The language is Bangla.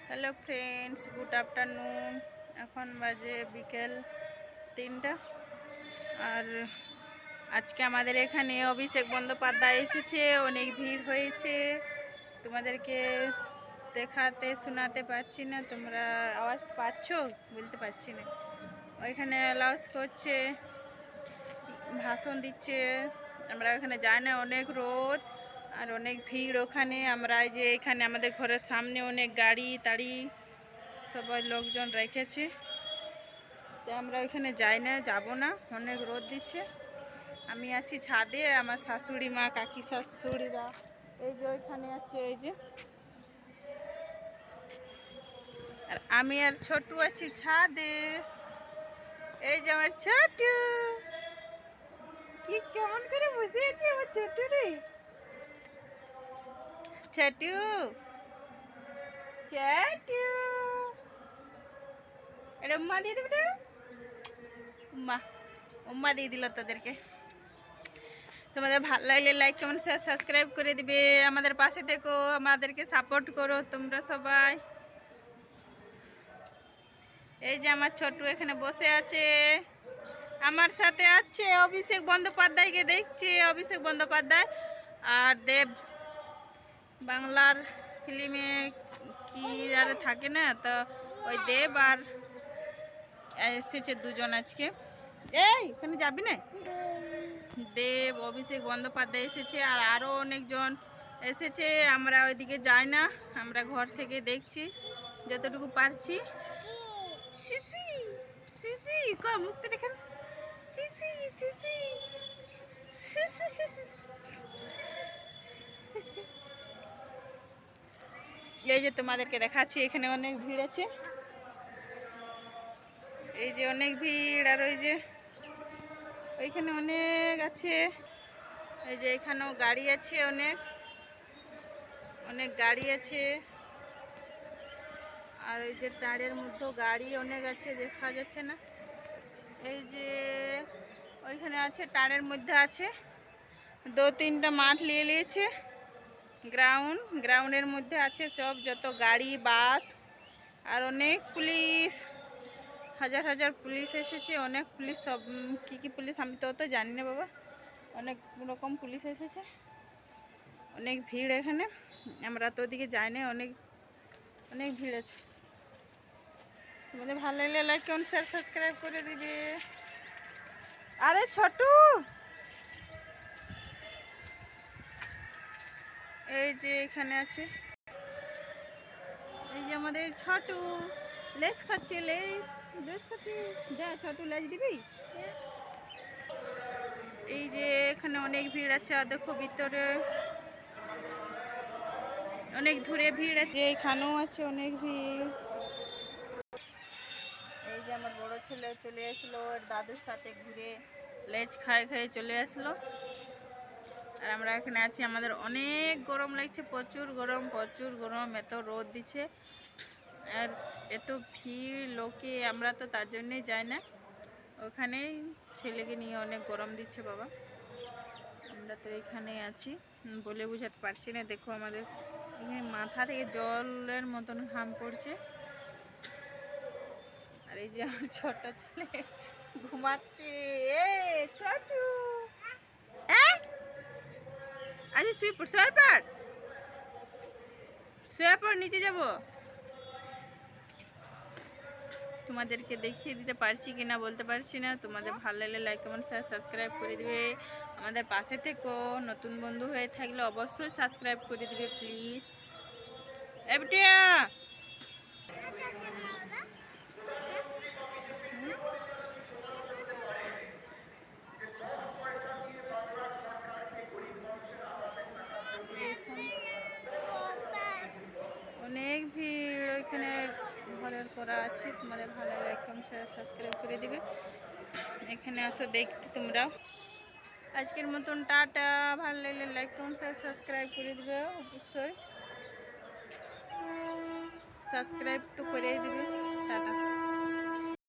Hello friends, good afternoon. এখন বাজে বিকেল 3টা। আর আজকে আমাদের এখানে অভিষেক বন্দ্যোপাধ্যায় এসেছে, অনেক ভিড় হয়েছে। তোমাদেরকে দেখাতে শোনাতে পারছি না, তোমরা আওয়াজ পাচ্ছ? বলতে পারছি না। ওইখানে অ্যালাউন্স করছে, ভাষণ দিচ্ছে। আমরা ওখানে যাই না, অনেক রোদ আর অনেক ভিড় ওখানে। আমরা যে এখানে আমাদের ঘরের সামনে অনেক গাড়ি টাড়ি সবাই লোকজন রেখেছে, তো আমরা ওইখানে যাই না, যাব না, অনেক রোদ দিচ্ছে। আমি আছি ছাদে, আমার শাশুড়ি মা কাকি শাশুড়িরা এই যে ওইখানে আছে, এই যে। আর আমি আর ছোটু আছি ছাদে। এই যে আমার ছোটু, কি কেমন করে বসে আছে আমার ছোটু রে। ছোটু ছোটু, এটা উম্মা দিয়ে দেবে, উম্মা উম্মা দিয়ে দিল তোদেরকে। তোমাদের ভালো লাগলে লাইক কমেন্ট শেয়ার সাবস্ক্রাইব করে দিবে, আমাদের পাশে থেকো, আমাদেরকে সাপোর্ট করো তোমরা সবাই। এই যে আমার ছোটু এখানে বসে আছে, আমার সাথে আছে অভিষেক বন্দ্যোপাধ্যায়কে দেখছে। অভিষেক বন্দ্যোপাধ্যায় আর দেব, বাংলার ফিল্মে কি আর থাকে না, তো ওই দেব আর এসেছে দুজন আজকে। এই এখানে যাবি না? দেব, অভিষেক বন্দ্যোপাধ্যায় এসেছে, আর আরও অনেকজন এসেছে। আমরা ওইদিকে যাই না, আমরা ঘর থেকে দেখছি যতটুকু পারছি। সিসি সিসি মুখটা দেখেন, সিসি সিসি এই যে তোমাদেরকে দেখাচ্ছি, এখানে অনেক ভিড় আছে, এই যে অনেক ভিড়। আর ওই যে ওইখানে অনেক আছে, এই যে এখানেও গাড়ি আছে, অনেক অনেক গাড়ি আছে। আর এই যে টাড়ের মধ্যেও গাড়ি অনেক আছে, দেখা যাচ্ছে না। এই যে ওইখানে আছে, টাড়ের মধ্যে আছে, 2-3টা মাঠ নিয়েছে। গ্রাউন্ডের মধ্যে আছে সব, যত গাড়ি বাস, আর অনেক পুলিশ, হাজার হাজার পুলিশ এসেছে, অনেক পুলিশ। সব কি পুলিশ আমি তো জানি না বাবা, অনেক রকম পুলিশ এসেছে, অনেক ভিড় এখানে। আমরা তো ওদিকে যাই না, অনেক অনেক ভিড় আছে। তোমাদের ভালো লাগলে লাইক কমেন্ট শেয়ার সাবস্ক্রাইব করে দিবে। আরে ছোটু, এই যে এখানে আছে, এই যে আমাদের ছোটু লেজ খাচ্ছে, লেজ খাচ্ছে। দে ছোটু, লেজ দিবি? এই যে এখানে অনেক ভিড় আছে, আর দেখো ভিতরে অনেক দূরে ভিড় আছে, এখানেও আছে অনেক ভিড়। এই যে আমার বড় ছেলে চলে আসলো, ওর দাদুর সাথে ঘুরে লেজ খায় খায় চলে আসলো। আর আমরা এখানে আছি, আমাদের অনেক গরম লাগছে, প্রচুর গরম প্রচুর গরম, এত রোদ দিচ্ছে আর এত ভিড় লোকে। আমরা তো তার জন্যই যাই না, ওখানেই ছেলেকে নিয়ে অনেক গরম দিচ্ছে বাবা। আমরা তো এখানেই আছি, বলে বুঝাতে পারছি না। দেখো আমাদের এখানে মাথা থেকে জলের মতন ঘাম পড়ছে। আর এই যে আমার ছোট ছেলে ঘুমাচ্ছে। ছোটু, আচ্ছা শুয়ে পড়, নিচে যাব। তোমাদেরকে দেখিয়ে দিতে পারছি কিনা বলতে পারছি না। তোমাদের ভালো লাগলে লাইক কমেন্ট শেয়ার সাবস্ক্রাইব করে দিবে, আমাদের পাশে থেকো। নতুন বন্ধু হয়ে থাকলে অবশ্যই সাবস্ক্রাইব করে দিবে প্লিজ। এবটিয়া অনেক ভিড় ওইখানে, ঘরের করা আছে। তোমাদের ভালো লাইক কমেন্ট শেয়ার সাবস্ক্রাইব করে দিবে, এখানে আসো দেখতে তোমরা। আজকের মতন টাটা। ভালো লাগলে লাইক কমেন্ট শেয়ার সাবস্ক্রাইব করে দিবে, অবশ্যই সাবস্ক্রাইব তো করেই দিবে। টাটা।